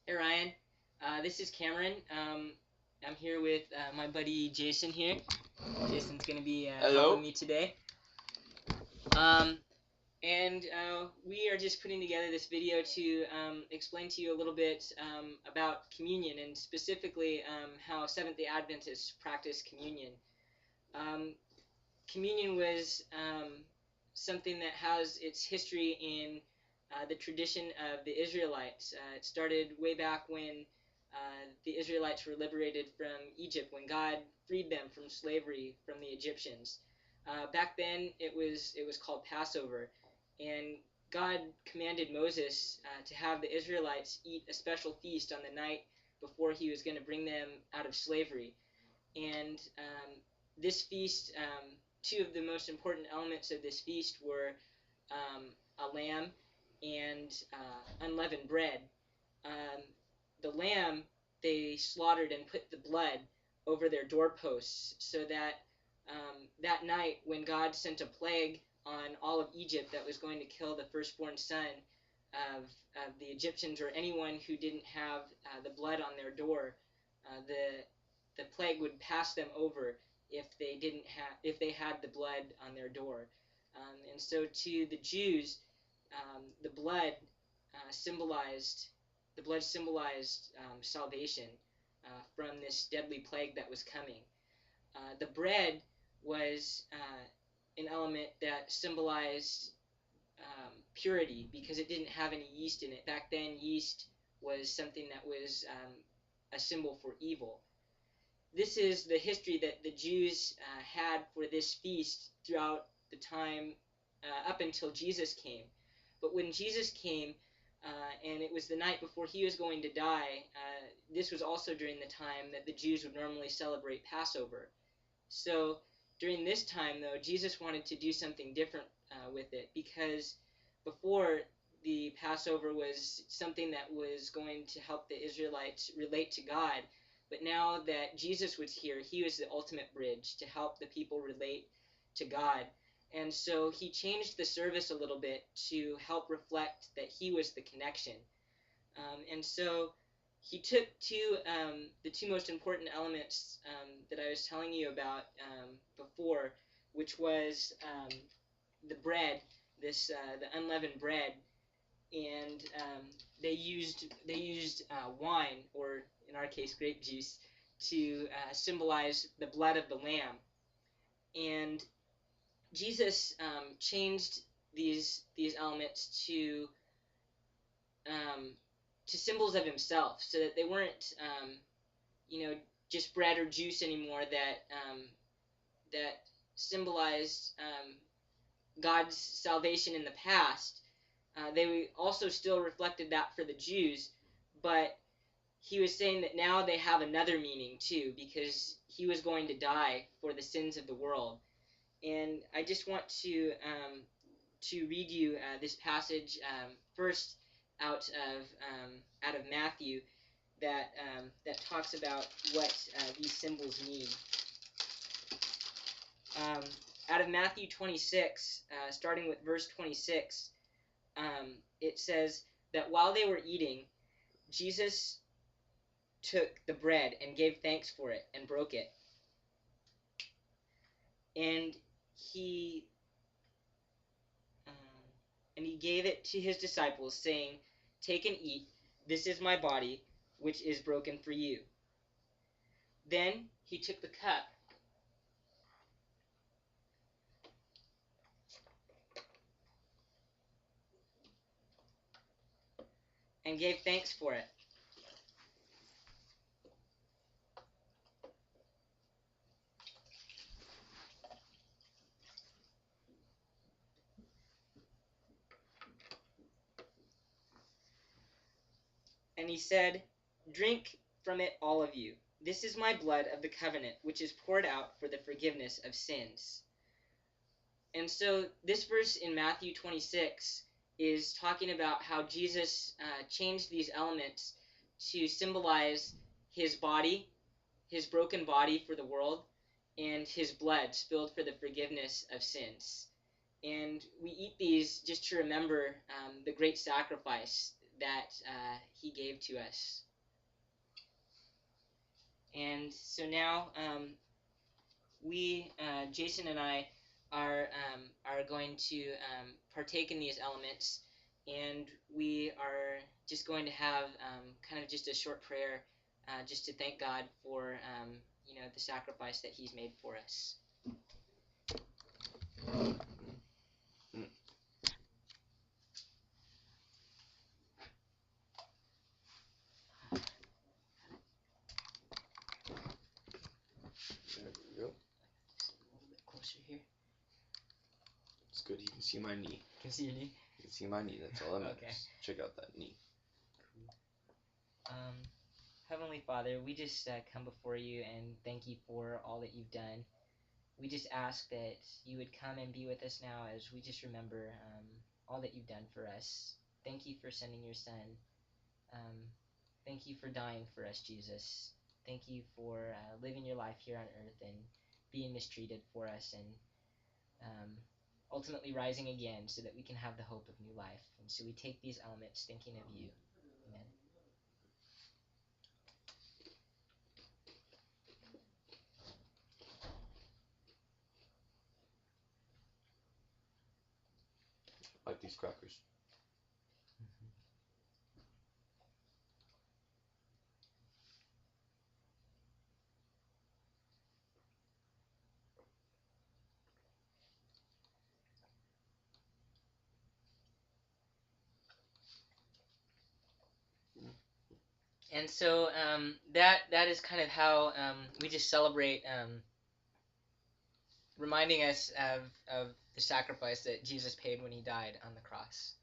Hey Ryan, this is Cameron. I'm here with my buddy Jason here. Jason's gonna be helping Hello? me today. Um, and we are just putting together this video to explain to you a little bit about communion and specifically how Seventh-day Adventists practice communion. Um, Communion was something that has its history in the tradition of the Israelites. It started way back when the Israelites were liberated from Egypt, when God freed them from slavery from the Egyptians. Back then, it was called Passover, and God commanded Moses to have the Israelites eat a special feast on the night before He was going to bring them out of slavery. And this feast, two of the most important elements of this feast were um, a lamb and unleavened bread. Um, the lamb they slaughtered and put the blood over their doorposts so that that night when God sent a plague on all of Egypt that was going to kill the firstborn son of the Egyptians or anyone who didn't have the blood on their door, the plague would pass them over if they had the blood on their door. And so to the Jews, the blood symbolized salvation from this deadly plague that was coming. The bread was an element that symbolized purity because it didn't have any yeast in it. Back then, yeast was something that was a symbol for evil. This is the history that the Jews had for this feast throughout the time up until Jesus came. But when Jesus came, and it was the night before he was going to die, this was also during the time that the Jews would normally celebrate Passover. So during this time, though, Jesus wanted to do something different with it because before the Passover was something that was going to help the Israelites relate to God. But now that Jesus was here, he was the ultimate bridge to help the people relate to God. And so he changed the service a little bit to help reflect that he was the connection. And so he took the two most important elements that I was telling you about before, which was the bread, the unleavened bread, and they used wine, or in our case grape juice, to symbolize the blood of the lamb. And Jesus changed these elements um, to symbols of himself, so that they weren't just bread or juice anymore that symbolized God's salvation in the past. They also still reflected that for the Jews, but he was saying that now they have another meaning too, because he was going to die for the sins of the world. And I just want to read you this passage first out of Matthew that talks about what these symbols mean. Um, Out of Matthew 26, starting with verse 26, it says that while they were eating, Jesus took the bread and gave thanks for it and broke it. And he he gave it to his disciples, saying, "Take and eat. This is my body, which is broken for you." Then he took the cup and gave thanks for it. And he said, "Drink from it, all of you. This is my blood of the covenant, which is poured out for the forgiveness of sins." And so this verse in Matthew 26 is talking about how Jesus changed these elements to symbolize his body, his broken body for the world, and his blood spilled for the forgiveness of sins. And we eat these just to remember the great sacrifice that he gave to us. And so now Jason and I, are going to partake in these elements, and we are just going to have kind of just a short prayer, just to thank God for the sacrifice that He's made for us. There we go. Just a little bit closer here. It's good. You can see my knee. Can you see your knee? You can see my knee. That's all that matters. Okay. Check out that knee. Heavenly Father, we just come before you and thank you for all that you've done. We just ask that you would come and be with us now as we just remember all that you've done for us. Thank you for sending your Son. Thank you for dying for us, Jesus. Thank you for living your life here on earth and being mistreated for us, and ultimately rising again so that we can have the hope of new life. And so we take these elements thinking of you. Amen. Like these crackers. And so that is kind of how we just celebrate, reminding us of the sacrifice that Jesus paid when he died on the cross.